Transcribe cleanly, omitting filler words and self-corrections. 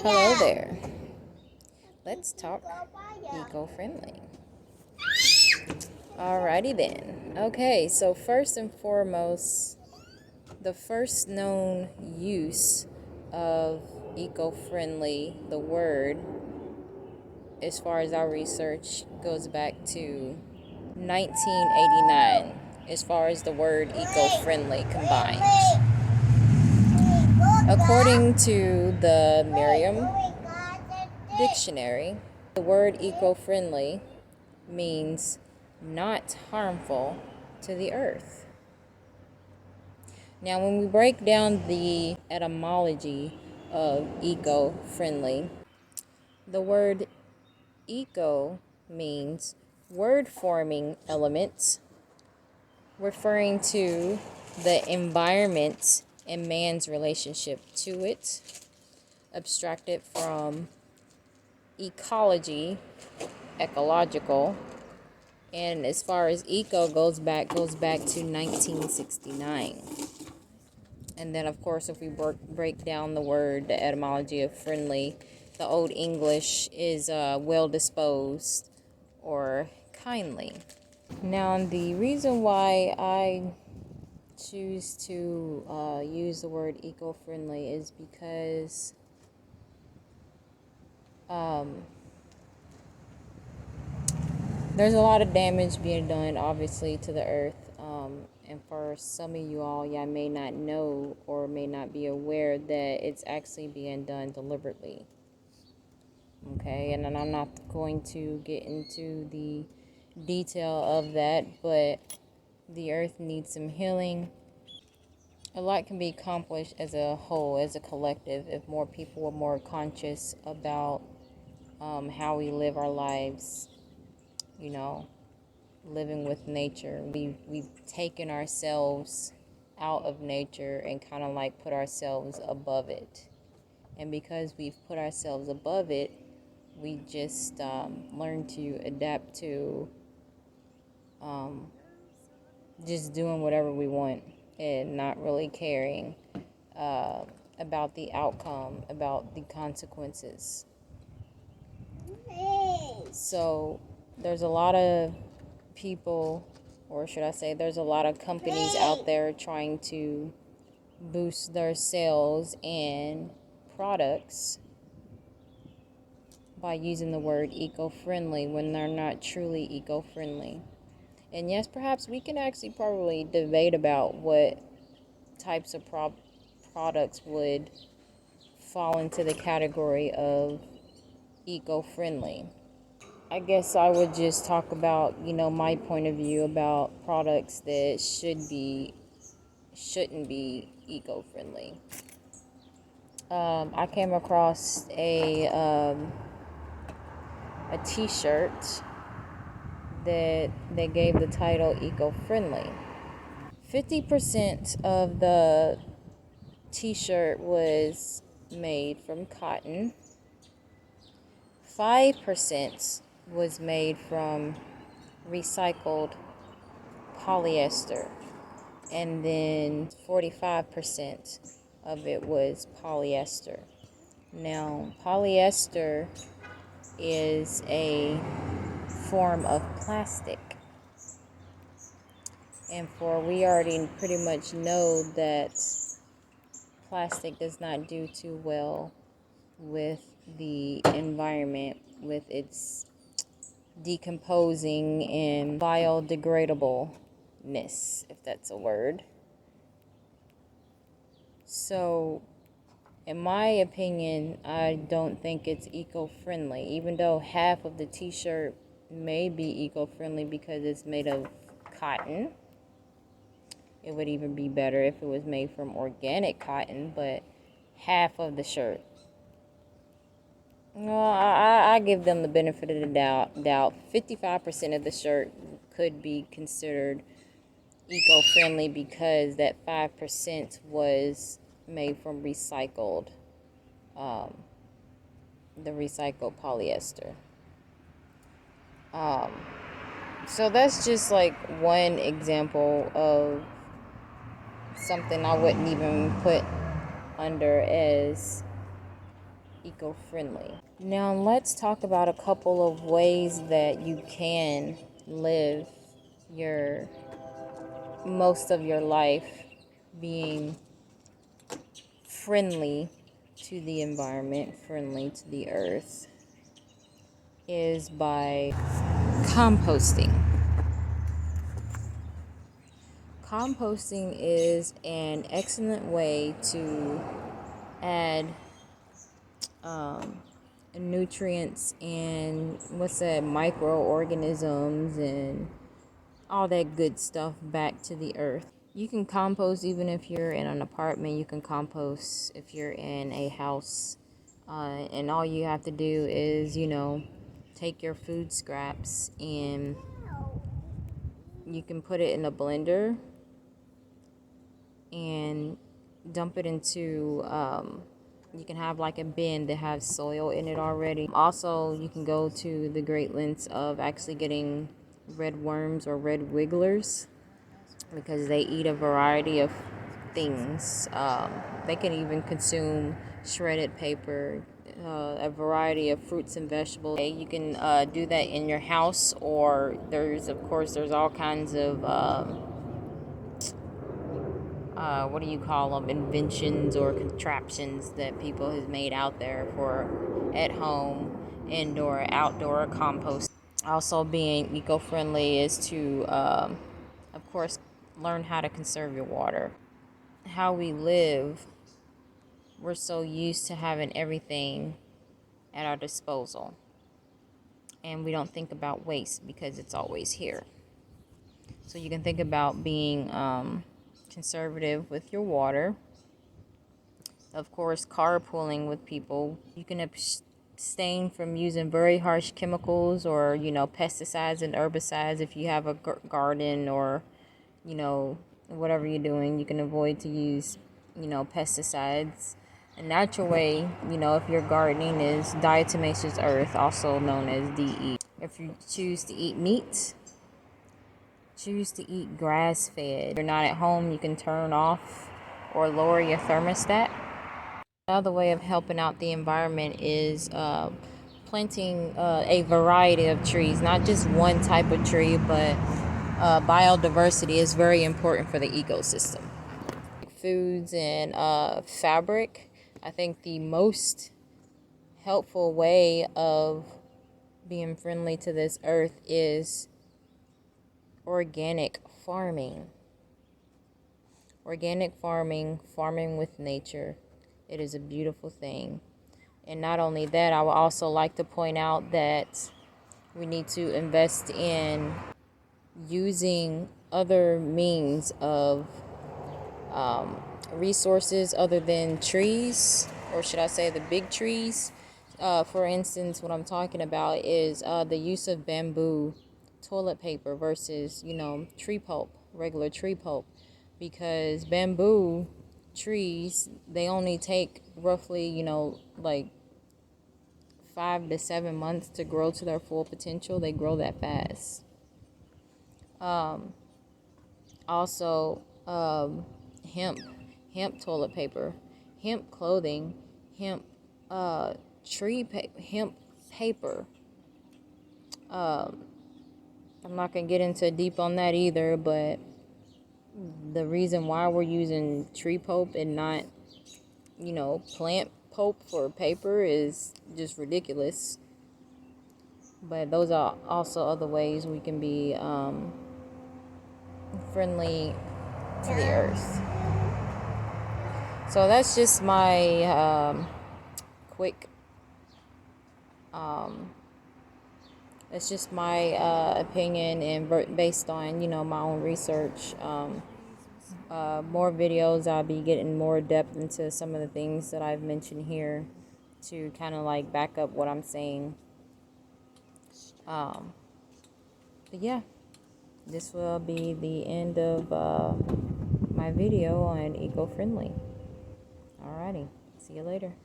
Hello there. Let's talk eco-friendly. Alrighty then. Okay, so first and foremost, the first known use of eco-friendly, the word, as far as our research goes back to 1989, as far as the word eco-friendly combined. According to the Merriam Dictionary, the word eco-friendly means not harmful to the earth. Now, when we break down the etymology of eco-friendly, the word eco means word-forming elements referring to the environment and man's relationship to it, abstracted from ecology, ecological, and as far as eco goes back to 1969. And then, of course, if we break down the word, the etymology of friendly, the Old English is well disposed or kindly. Now, the reason why I choose to use the word eco-friendly is because there's a lot of damage being done, obviously, to the earth. And for some of you all, y'all may not know or may not be aware that it's actually being done deliberately. Okay, and then I'm not going to get into the detail of that, but the earth needs some healing. A lot can be accomplished as a whole, as a collective, if more people were more conscious about how we live our lives, living with nature. We've taken ourselves out of nature and kind of like put ourselves above it. And because we've put ourselves above it, we just learn to adapt to just doing whatever we want and not really caring about the outcome, about the consequences. So there's a lot of people, or should I say, there's a lot of companies out there trying to boost their sales and products by using the word eco-friendly when they're not truly eco-friendly. And yes, perhaps we can actually probably debate about what types of products would fall into the category of eco-friendly. I guess I would just talk about, my point of view about products that shouldn't be eco-friendly. I came across a t-shirt that they gave the title eco-friendly. 50% of the t-shirt was made from cotton. 5% was made from recycled polyester, and then 45% of it was polyester. Now, polyester is a form of plastic, and we already pretty much know that plastic does not do too well with the environment, with its decomposing and biodegradableness, if that's a word. So, in my opinion, I don't think it's eco-friendly, even though half of the t-shirt may be eco-friendly because it's made of cotton. It would even be better if it was made from organic cotton, but half of the shirt. No, I give them the benefit of the doubt. 55% of the shirt could be considered eco-friendly because that 5% was made from the recycled polyester. So that's just like one example of something I wouldn't even put under as eco-friendly. Now let's talk about a couple of ways that you can live your most of your life being friendly to the environment, friendly to the earth, is by composting. Composting is an excellent way to add nutrients and microorganisms and all that good stuff back to the earth. You can compost even if you're in an apartment. You can compost if you're in a house. And all you have to do is, take your food scraps and you can put it in a blender and dump it into, you can have like a bin that has soil in it already. Also, you can go to the great lengths of actually getting red worms or red wigglers because they eat a variety of things. They can even consume shredded paper, a variety of fruits and vegetables. You can do that in your house, or there's all kinds of what do you call them, inventions or contraptions that people have made out there for at home, indoor, outdoor compost. Also, being eco-friendly is to of course, learn how to conserve your water. How we live, we're so used to having everything at our disposal, and we don't think about waste because it's always here. So you can think about being conservative with your water. Of course, carpooling with people. You can abstain from using very harsh chemicals or, pesticides and herbicides if you have a garden or, whatever you're doing. You can avoid to use, pesticides. A natural way, if you're gardening, is diatomaceous earth, also known as DE. If you choose to eat meat, choose to eat grass-fed. If you're not at home, you can turn off or lower your thermostat. Another way of helping out the environment is planting a variety of trees, not just one type of tree, but biodiversity is very important for the ecosystem. Foods and fabric. I think the most helpful way of being friendly to this earth is organic farming. Organic farming, farming with nature. It is a beautiful thing. And not only that, I would also like to point out that we need to invest in using other means of resources other than trees, or should I say the big trees. For instance, what I'm talking about is the use of bamboo toilet paper versus, tree pulp, regular tree pulp, because bamboo trees, they only take roughly, like 5 to 7 months to grow to their full potential. They grow that fast. Also, hemp toilet paper, hemp clothing, hemp hemp paper. I'm not gonna get into deep on that either, but the reason why we're using tree pulp and not, plant pulp for paper is just ridiculous. But those are also other ways we can be friendly to the earth. So that's just my quick, it's just my opinion and based on, my own research. More videos, I'll be getting more depth into some of the things that I've mentioned here to kind of like back up what I'm saying. But yeah, this will be the end of my video on eco-friendly. Alrighty, see you later.